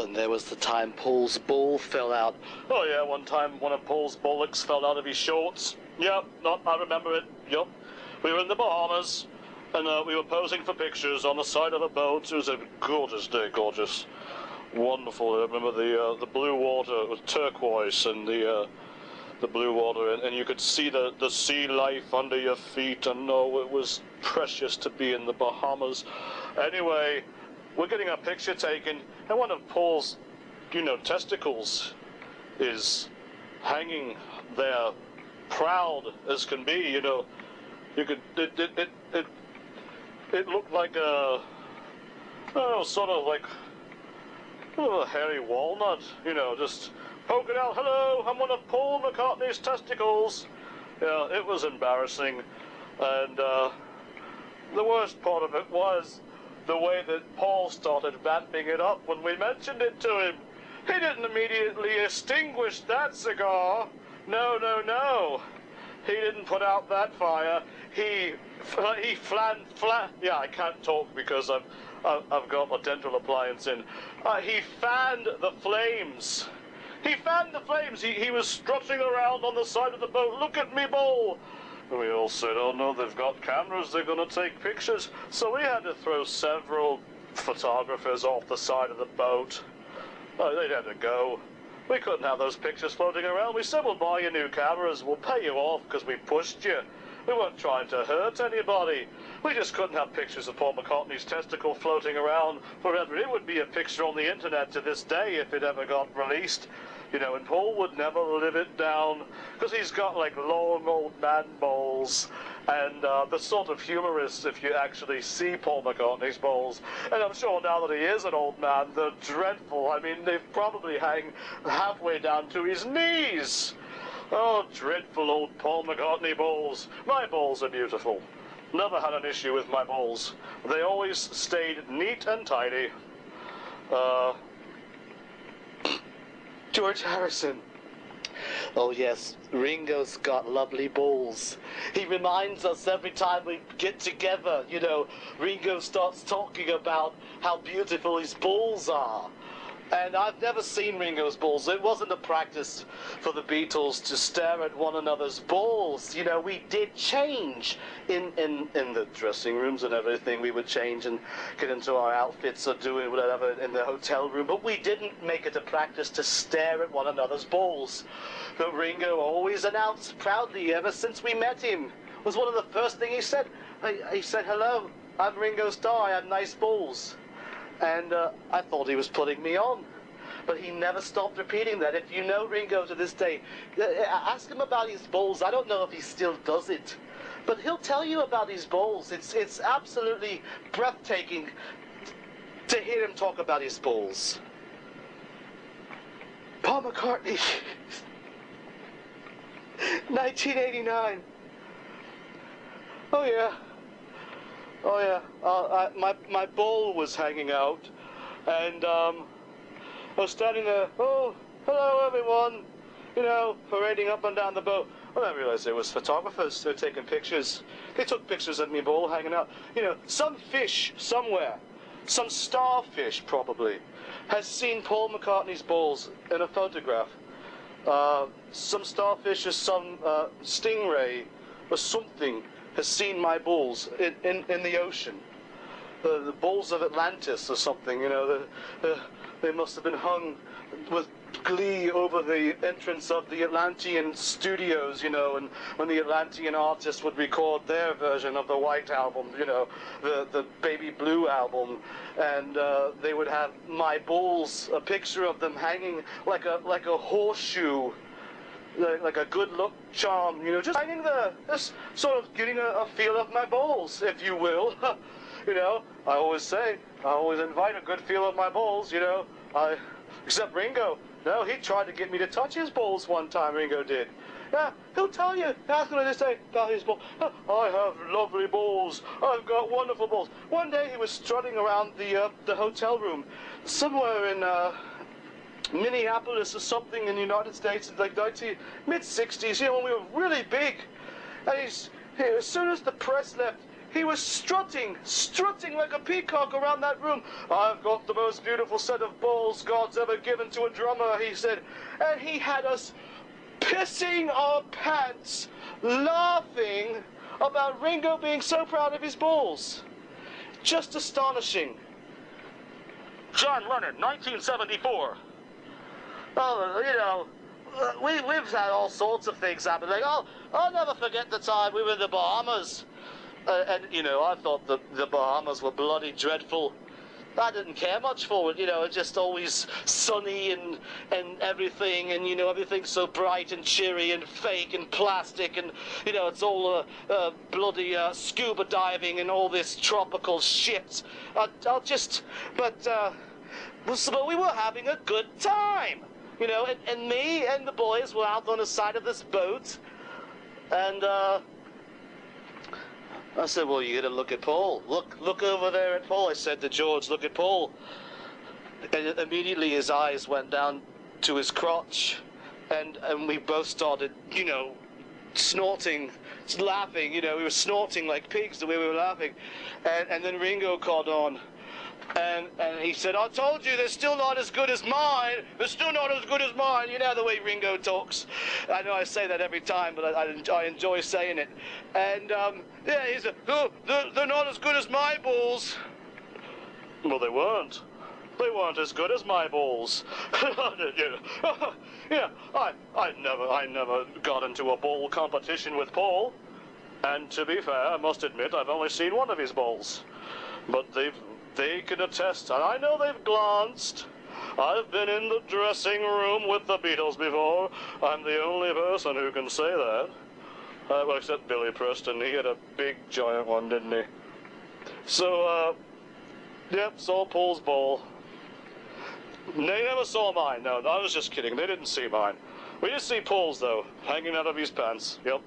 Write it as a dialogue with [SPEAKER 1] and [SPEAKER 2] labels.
[SPEAKER 1] and there was the time Paul's ball fell out. Oh yeah, one time one of Paul's bollocks fell out of his shorts. Yep, I remember it. Yep. We were in the Bahamas, and we were posing for pictures on the side of a boat. It was a gorgeous day, gorgeous. Wonderful. I remember the blue water. It was turquoise, and the blue water, and you could see the sea life under your feet, and it was precious to be in the Bahamas. Anyway, we're getting a picture taken, and one of Paul's, testicles is hanging there, proud as can be. You could it looked like sort of like a hairy walnut, just poking out. Hello, I'm one of Paul McCartney's testicles. Yeah, it was embarrassing, and the worst part of it was the way that Paul started vamping it up when we mentioned it to him. He didn't immediately extinguish that cigar. No. He didn't put out that fire. He yeah, I can't talk because I've got a dental appliance in. He fanned the flames. He fanned the flames. He was strutting around on the side of the boat. Look at me bowl. And we all said, oh no, they've got cameras, they're going to take pictures. So we had to throw several photographers off the side of the boat. They'd had to go. We couldn't have those pictures floating around. We said, we'll buy you new cameras, we'll pay you off because we pushed you. We weren't trying to hurt anybody. We just couldn't have pictures of Paul McCartney's testicle floating around forever. It would be a picture on the internet to this day if it ever got released. And Paul would never live it down because he's got like long old man balls, and the sort of humorous if you actually see Paul McCartney's balls. And I'm sure now that he is an old man, they're dreadful. I mean, they probably hang halfway down to his knees. Oh, dreadful old Paul McCartney balls. My balls are beautiful. Never had an issue with my balls. They always stayed neat and tidy. George Harrison. Oh yes, Ringo's got lovely balls. He reminds us every time we get together, Ringo starts talking about how beautiful his balls are. And I've never seen Ringo's balls. It wasn't a practice for the Beatles to stare at one another's balls. We did change in the dressing rooms and everything. We would change and get into our outfits or doing whatever in the hotel room. But we didn't make it a practice to stare at one another's balls. But Ringo always announced proudly, ever since we met him, was one of the first things he said. He said, hello, I'm Ringo Starr, I have nice balls. And I thought he was putting me on. But he never stopped repeating that. If you know Ringo to this day, ask him about his balls. I don't know if he still does it. But he'll tell you about his balls. It's absolutely breathtaking to hear him talk about his balls. Paul McCartney, 1989. Oh yeah. Oh yeah, my ball was hanging out, and I was standing there. Oh, hello everyone, parading up and down the boat. Well, I realized it was photographers. They're taking pictures. They took pictures of me ball hanging out. Some fish somewhere, some starfish probably, has seen Paul McCartney's balls in a photograph. Some starfish or some stingray or something has seen my balls in the ocean. The balls of Atlantis or something, they must have been hung with glee over the entrance of the Atlantean studios, and when the Atlantean artists would record their version of the White Album, the Baby Blue album, and they would have my balls, a picture of them hanging like a horseshoe, like a good look charm, just hanging there, just sort of getting a feel of my balls, if you will. I always invite a good feel of my balls, except Ringo. No, he tried to get me to touch his balls one time, Ringo did. Yeah, he'll tell you. Ask him to say about his balls. I have lovely balls. I've got wonderful balls. One day he was strutting around the hotel room somewhere in Minneapolis or something in the United States, like mid-60s, when we were really big. And as soon as the press left, he was strutting like a peacock around that room. I've got the most beautiful set of balls God's ever given to a drummer, he said. And he had us pissing our pants, laughing about Ringo being so proud of his balls. Just astonishing. John Lennon, 1974. Oh, you know, we've had all sorts of things happen. Like, oh, I'll never forget the time we were in the Bahamas. And, you know, I thought the Bahamas were bloody dreadful. I didn't care much for it, you know, it's just always sunny and everything, and, you know, everything's so bright and cheery and fake and plastic, and, you know, it's all bloody scuba diving and all this tropical shit. But we were having a good time, you know, and me and the boys were out on the side of this boat, and, I said, well, you gotta look at Paul. Look over there at Paul. I said to George, look at Paul. And immediately his eyes went down to his crotch. And we both started, you know, snorting, laughing. You know, we were snorting like pigs the way we were laughing. And then Ringo caught on. And he said, I told you, they're still not as good as mine. They're still not as good as mine. You know the way Ringo talks. I know I say that every time, but I enjoy saying it. And, yeah, he said, oh, they're not as good as my balls. Well, they weren't. They weren't as good as my balls. Yeah, I never got into a ball competition with Paul. And to be fair, I must admit, I've only seen one of his balls. But they can attest, and I know they've glanced. I've been in the dressing room with the Beatles before. I'm the only person who can say that. Well, except Billy Preston. He had a big, giant one, didn't he? So, yep, saw Paul's ball. They never saw mine. No, I was just kidding. They didn't see mine. We did see Paul's, though, hanging out of his pants. Yep.